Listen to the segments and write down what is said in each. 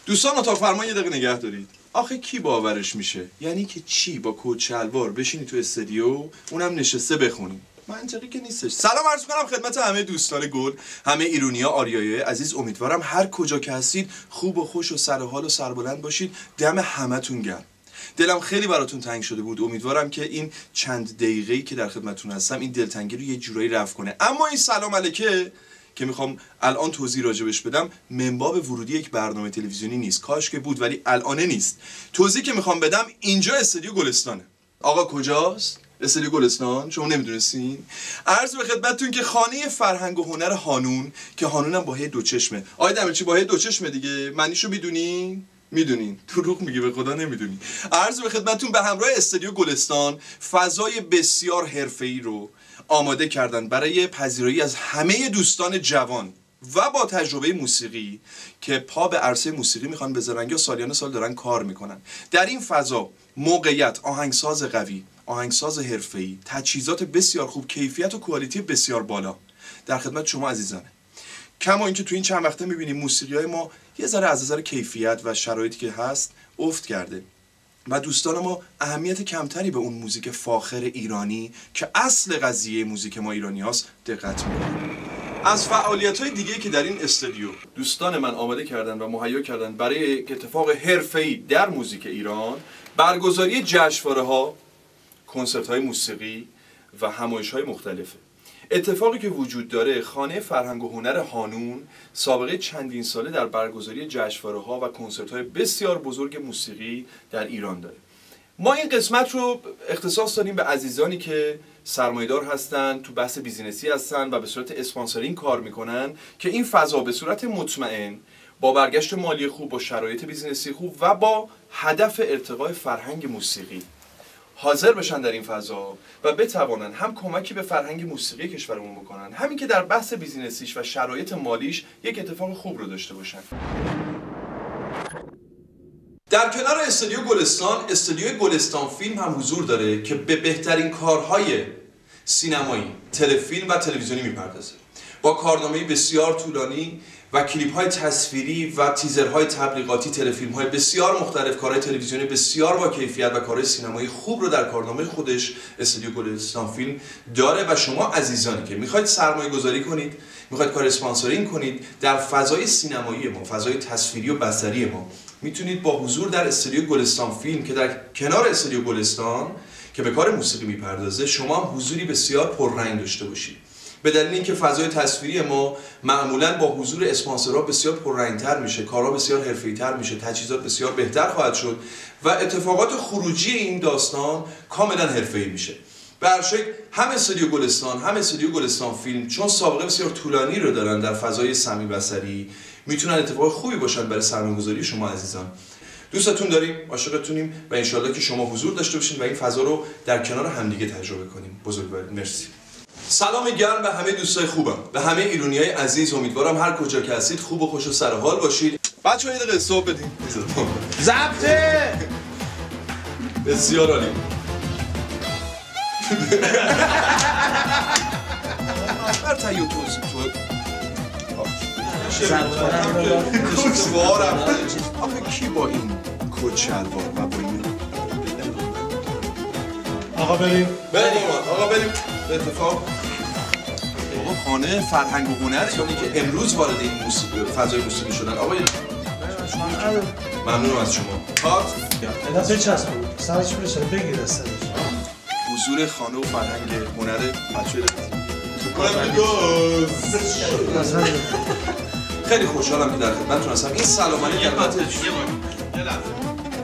دوستان اتاق فرمان یه دقیقه نگه دارید. آخه کی باورش میشه؟ یعنی که چی با کت شلوار بشینی تو استودیو اونم نشسته بخونی؟ منطقی که نیستش. سلام عرض کنم خدمت همه دوستان گل، همه ایرونیا، آریایای عزیز. امیدوارم هر کجا که هستید خوب و خوش و سر حال و سربلند باشید. دم همتون گرم. دلم خیلی براتون تنگ شده بود. امیدوارم که این چند دقیقه‌ای که در خدمتتون هستم این دلتنگی رو یه جورایی رفع کنه. اما این سلام علیکه که میخوام الان توضیح راجبش بدم منباب ورودی یک برنامه تلویزیونی نیست. کاش که بود ولی الانه نیست. توضیحی که میخوام بدم اینجا استودیو گلستانه. آقا کجاست؟ استودیو گلستان؟ شما نمیدونستین؟ عرض به خدمتتون که خانه فرهنگ و هنر هانون که هانونم با هی دو چشمه. آقای دمرچی با هی دو چشمه دیگه. معنیشو میدونین؟ میدونین. دروغ میگی به خدا نمیدونی. عرض به خدمتتون به همراه استودیو گلستان فضای بسیار حرفه‌ای رو آماده کردن برای پذیرایی از همه دوستان جوان و با تجربه موسیقی که پا به عرصه موسیقی میخوان بذارن یا سالیان سال دارن کار میکنن. در این فضا موقعیت، آهنگساز قوی، آهنگساز حرفه‌ای، تجهیزات بسیار خوب، کیفیت و کوالیتی بسیار بالا در خدمت شما عزیزانه. کما اینکه تو این چند وقته میبینیم موسیقی‌های ما یه ذره از نظر کیفیت و شرایطی که هست افت کرده و دوستان ما اهمیت کمتری به اون موزیک فاخر ایرانی که اصل قضیه موزیک ما ایرانی هاست دقت میکنن. از فعالیت‌های دیگه که در این استودیو دوستان من آماده کردن و مهیا کردن برای یک اتفاق حرفه‌ای در موزیک ایران، برگزاری جشنواره‌ها، کنسرت‌های موسیقی و همایش‌های مختلفه. اتفاقی که وجود داره، خانه فرهنگ و هنر هانون سابقه چندین ساله در برگزاری جشنواره‌ها و کنسرت‌های بسیار بزرگ موسیقی در ایران داره. ما این قسمت رو اختصاص دادیم به عزیزانی که سرمایه‌دار هستن، تو بحث بیزینسی هستن و به صورت اسپانسرینگ کار میکنن که این فضا به صورت مطمئن با برگشت مالی خوب، با شرایط بیزینسی خوب و با هدف ارتقای فرهنگ موسیقی حاضر بشن در این فضا و بتوانن هم کمکی به فرهنگ موسیقی کشورمون بکنن، همین که در بحث بیزینسیش و شرایط مالیش یک اتفاق خوب رو داشته باشن. در کنار استودیو گلستان، استودیو گلستان فیلم هم حضور داره که به بهترین کارهای سینمایی، تلفیلم و تلویزیونی میپردازه. با کارنامه‌ای بسیار طولانی و کلیپ‌های تصویری و تیزرهای تبلیغاتی، تلفیلم‌های بسیار مختلف، کارهای تلویزیونی بسیار با کیفیت و کارهای سینمایی خوب رو در کارنامه خودش استودیو گلستان فیلم داره و شما عزیزانی که میخواید سرمایه‌گذاری کنید، میخواید کار اسپانسرینگ کنید در فضای سینمایی ما، فضای تصویری و بصری ما، میتونید با حضور در استودیو گلستان فیلم که در کنار استودیو گلستان که به کار موسیقی میپردازه شما هم حضوری بسیار پررنگ داشته باشید. به دلیل اینکه فضای تصویری ما معمولاً با حضور اسپانسرها بسیار پررنگ‌تر میشه، کارها بسیار حرفه‌ای‌تر میشه، تجهیزات بسیار بهتر خواهد شد و اتفاقات خروجی این داستان کاملاً حرفه‌ای میشه. به هر شکل هم استودیو گلستان هم استودیو گلستان فیلم چون سابقه بسیار طولانی رو دارن در فضای سمی بصری میتونن اتفاق خوبی باشن برای سرمایه‌گذاری شما عزیزان. دوستتون داریم، عاشقتونیم و انشالله که شما حضور داشته باشین و این فضا رو در کنار همدیگه تجربه کنیم. بزرگوارید. مرسی. سلام گرم به همه دوستای خوبم، به همه ایرونیای عزیز. امیدوارم هر کجا که هستید خوب و خوش و سر حال باشید. بچه‌ها یه دقیقه استاپ بدین. ضبطه. بسیار عالی. بر تایو تو آخه کی با این کت شلوار و با این آقا بریم آقا بریم به اتفاق بابا خانه فرهنگ و هنر یعنی که امروز وارد این فضای موسیقی شدن. آقا ممنونم از شما. کات اینا بچسب سرش بشه بگیر استش حضور خانه و فرهنگ هنر بچه‌ها خیلی خوشحالم که در خدمتتون هستم. این سلامانی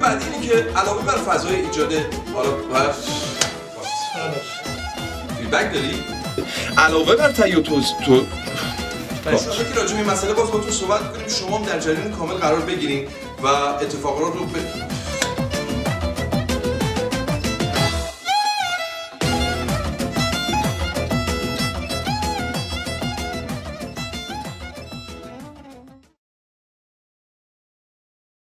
بعد اینی که علاوه بر فضای ایجاد حالا فیدبک داری؟ علاوه بر تهیه تو انشاءالله که راجع به این مسئله باز با تو صحبت کنیم، شما هم در جریان کامل قرار بگیریم و اتفاقات رو